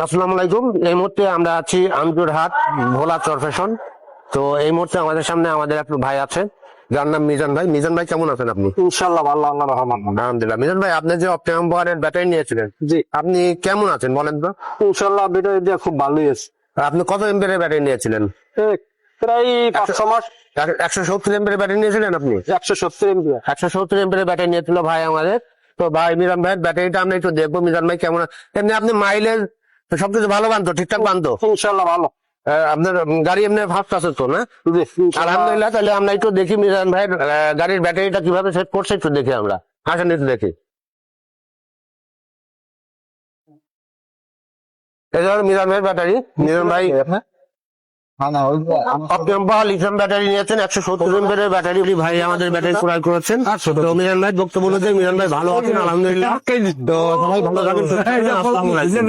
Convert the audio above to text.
আসসালামু আলাইকুম। এই মুহূর্তে আমরা আছি আমজুরহাট ভোলা চর ফ্যাশন। তো এই মুহূর্তে আমাদের সামনে আমাদের এক ভাই আছেন, যার নাম মিজান ভাই। মিজান ভাই, কেমন আছেন আপনি? ইনশাল্লাহ ভালো, আল্লাহ রহমান। আলহামদুলিল্লাহ। মিজান ভাই, আপনি যে অক্টোবরের ব্যাটারি নিয়েছিলেন, জি, আপনি কেমন আছেন বলেন তো? ইনশাল্লাহ ব্যাটারি দিয়ে খুব ভালোই আছে। আপনি কত এমপির ব্যাটারি নিয়েছিলেন? প্রায় 5-6 মাস। 170 এমপির ব্যাটারি নিয়েছিলেন আপনি? 170 এমবি। 170 এমপির ব্যাটারি নিয়েছিল ভাই আমাদের। তো ভাই মিজান ভাইয়ের ব্যাটারিটা আমরা একটু দেখবো। মিজান ভাই কেমন এমনি আপনি মাইলেজ সবকিছু ভালো বানতো, ঠিকঠাক বানতো? ইনশাল্লাহ ভালো। আপনার গাড়ি এমনি ফার্স্ট আছে তো না? জি, ইনশাল্লাহ। আলহামদুলিল্লাহ। তাহলে আমরা একটু দেখি মিজান ভাইয়ের গাড়ির ব্যাটারিটা কিভাবে সেট করছে, একটু দেখি আমরা। আসেন একটু দেখি। এই ধরো মিজান ভাইয়ের ব্যাটারি। মিজান ভাই লিথিয়াম ব্যাটারি নিয়েছেন, 170 এমপির ব্যাটারি ভাই আমাদের ব্যাটারি ক্রয় করেছেন। তো মিজান ভাই বক্তব্য অনুযায়ী মিজান ভাই ভালো আছেন আলহামদুলিল্লাহ। তো সবাই ভালো থাকেন। আসসালামু আলাইকুম।